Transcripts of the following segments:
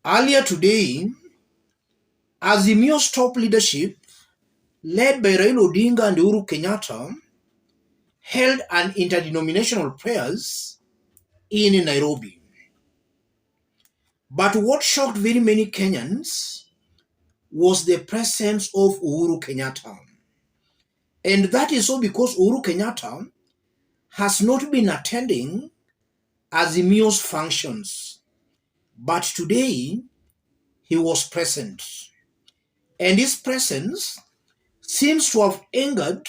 Earlier today, Azimio's top leadership, led by Raila Odinga and Uhuru Kenyatta, held an interdenominational prayers in Nairobi. But what shocked very many Kenyans was the presence of Uhuru Kenyatta. And that is so because Uhuru Kenyatta has not been attending Azimio's functions. But today, he was present. And his presence seems to have angered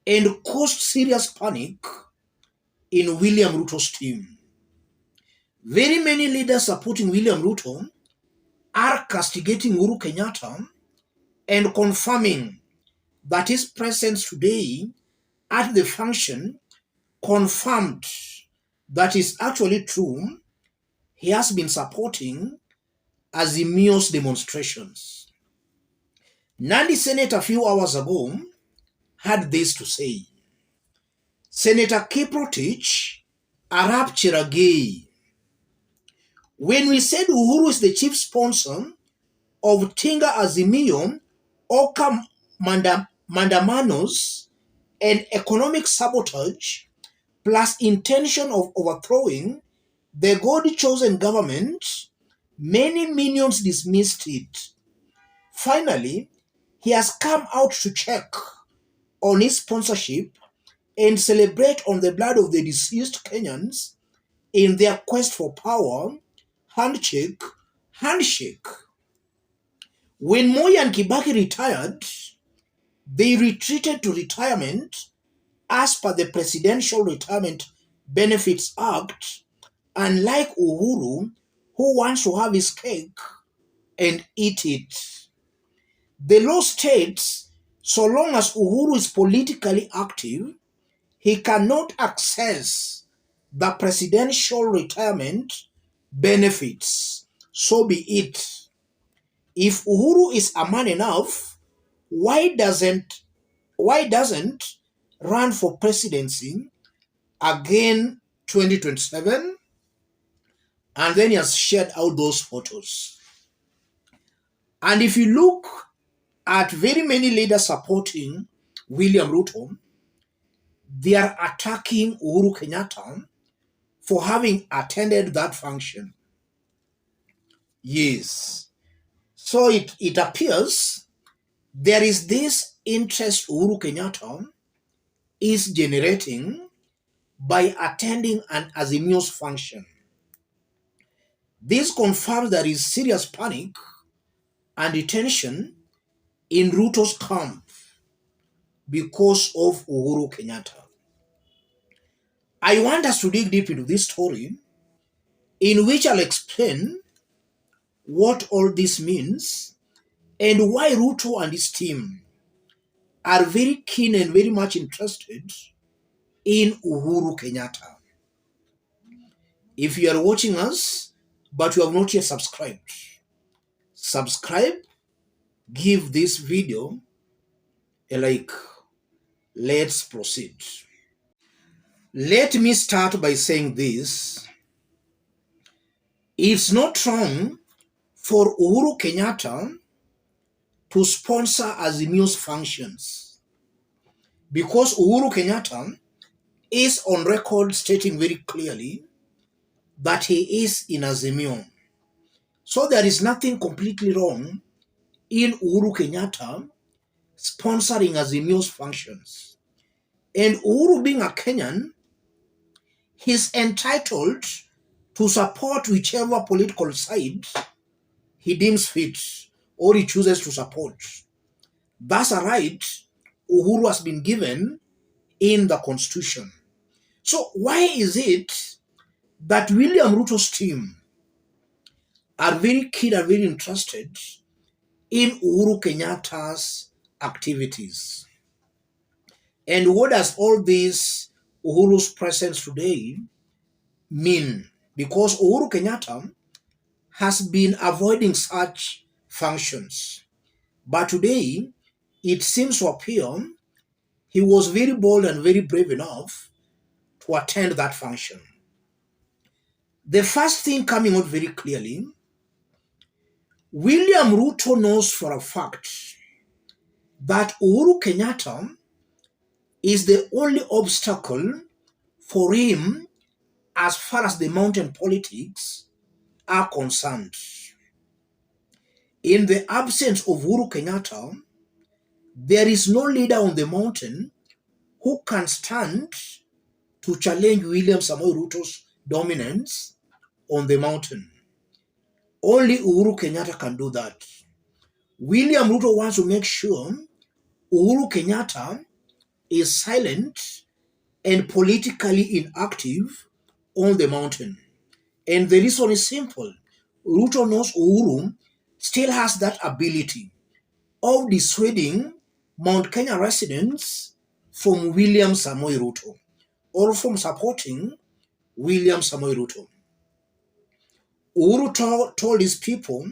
and caused serious panic in William Ruto's team. Very many leaders supporting William Ruto are castigating Uhuru Kenyatta and confirming that his presence today at the function confirmed that is actually true. He has been supporting Azimio's demonstrations. Nandi Senate a few hours ago had this to say. Senator Kiprotich Arap Cherargei, when we said Uhuru is the chief sponsor of Tinga Azimio, Oka Mandamanos, and economic sabotage, plus intention of overthrowing the God-chosen government, many minions dismissed it. Finally, he has come out to check on his sponsorship and celebrate on the blood of the deceased Kenyans in their quest for power. Handshake. When Moi and Kibaki retired, they retreated to retirement as per the Presidential Retirement Benefits Act, unlike Uhuru, who wants to have his cake and eat it. The law states so long as Uhuru is politically active, he cannot access the presidential retirement benefits. So be it. If Uhuru is a man enough, why doesn't run for presidency again 2027? And then he has shared out those photos. And if you look at very many leaders supporting William Ruto, they are attacking Uhuru Kenyatta for having attended that function. Yes. So it appears there is this interest Uhuru Kenyatta is generating by attending an Azimio's function. This confirms there is serious panic and tension in Ruto's camp because of Uhuru Kenyatta. I want us to dig deep into this story, in which I'll explain what all this means and why Ruto and his team are very keen and very much interested in Uhuru Kenyatta. If you are watching us but you have not yet subscribed, subscribe, give this video a like. Let's proceed. Let me start by saying this. It's not wrong for Uhuru Kenyatta to sponsor Azimio's functions, because Uhuru Kenyatta is on record stating very clearly that he is in Azimio. So there is nothing completely wrong in Uhuru Kenyatta sponsoring Azimio's functions. And Uhuru, being a Kenyan, he's entitled to support whichever political side he deems fit or he chooses to support. That's a right Uhuru has been given in the Constitution. So why is it that William Ruto's team are very keen and very interested in Uhuru Kenyatta's activities? And what does all this Uhuru's presence today mean? Because Uhuru Kenyatta has been avoiding such functions. But today, it seems to appear he was very bold and very brave enough to attend that function. The first thing coming out very clearly William Ruto knows for a fact that Uhuru Kenyatta is the only obstacle for him as far as the mountain politics are concerned. In the absence of Uhuru Kenyatta, there is no leader on the mountain who can stand to challenge William Samoei Ruto's dominance on the mountain. Only Uhuru Kenyatta can do that. William Ruto wants to make sure Uhuru Kenyatta is silent and politically inactive on the mountain. And the reason is simple. Ruto knows Uhuru still has that ability of dissuading Mount Kenya residents from William Samoei Ruto or from supporting William Samoei Ruto. Uhuru told his people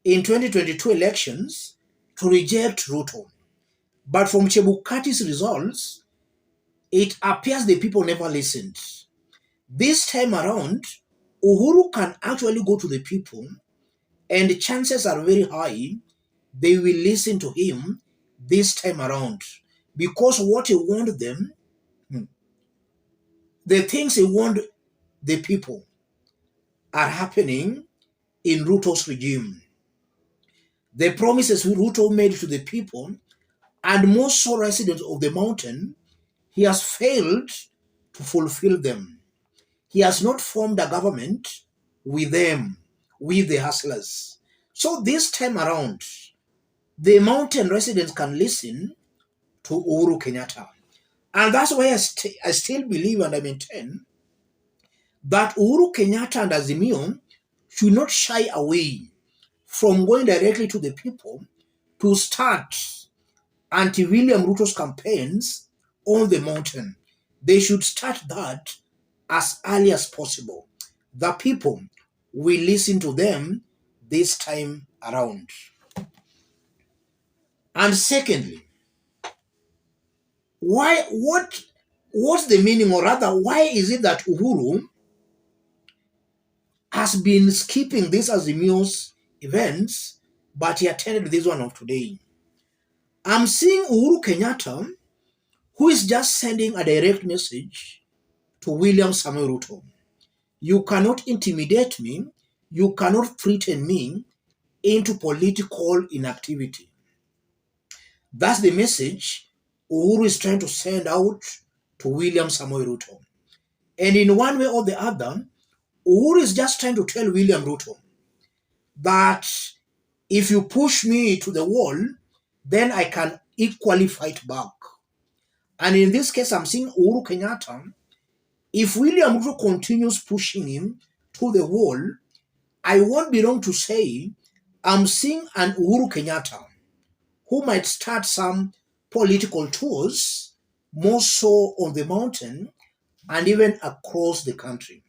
in 2022 elections to reject Ruto. But from Chebukati's results, it appears the people never listened. This time around, Uhuru can actually go to the people, and chances are very high they will listen to him this time around. Because what he warned them, the things he warned the people are happening in Ruto's regime. The promises Ruto made to the people and most so residents of the mountain, he has failed to fulfill them. He has not formed a government with them, with the hustlers. So this time around, the mountain residents can listen to Uhuru Kenyatta. And that's why I still believe and I maintain that Uhuru Kenyatta and Azimio should not shy away from going directly to the people to start anti-William Ruto's campaigns on the mountain. They should start that as early as possible. The people will listen to them this time around. And secondly, what's the meaning, or rather, why is it that Uhuru has been skipping these Azimio's events, but he attended this one of today? I'm seeing Uhuru Kenyatta, who is just sending a direct message to William Samoei Ruto. You cannot intimidate me. You cannot threaten me into political inactivity. That's the message Uhuru is trying to send out to William Samoei Ruto. And in one way or the other, Uhuru is just trying to tell William Ruto that if you push me to the wall, then I can equally fight back. And in this case, I'm seeing Uhuru Kenyatta. If William Ruto continues pushing him to the wall, I won't be wrong to say I'm seeing an Uhuru Kenyatta who might start some political tours, more so on the mountain and even across the country.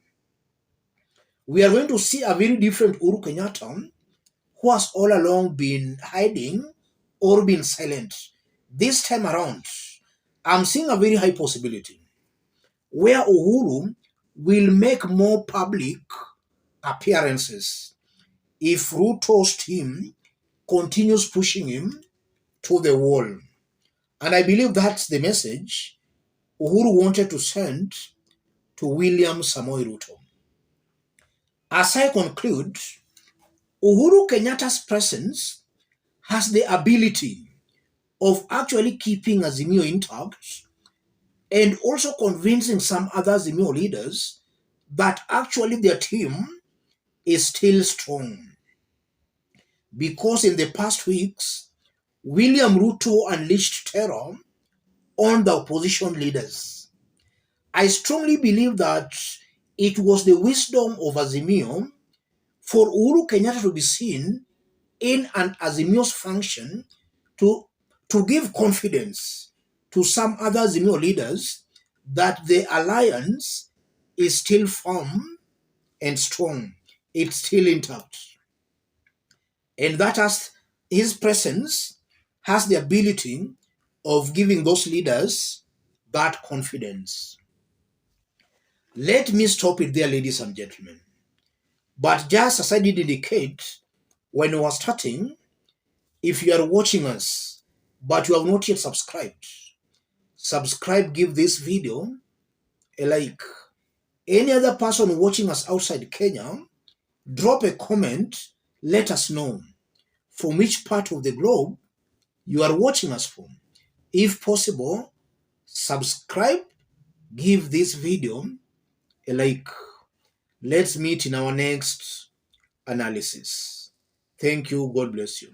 We are going to see a very different Uhuru Kenyatta who has all along been hiding or been silent. This time around, I'm seeing a very high possibility where Uhuru will make more public appearances if Ruto's team continues pushing him to the wall. And I believe that's the message Uhuru wanted to send to William Samoei Ruto. As I conclude, Uhuru Kenyatta's presence has the ability of actually keeping Azimio intact and also convincing some other Azimio leaders that actually their team is still strong. Because in the past weeks, William Ruto unleashed terror on the opposition leaders. I strongly believe that it was the wisdom of Azimio for Uhuru Kenyatta to be seen in an Azimio's function to, to give confidence to some other Azimio leaders that the alliance is still firm and strong. It's still intact. And that has his presence has the ability of giving those leaders that confidence. Let me stop it there, ladies and gentlemen. But just as I did indicate, when we are starting, if you are watching us, but you have not yet subscribed, subscribe, give this video a like. Any other person watching us outside Kenya, drop a comment, let us know from which part of the globe you are watching us from. If possible, subscribe, give this video a like. Let's meet in our next analysis. Thank you. God bless you.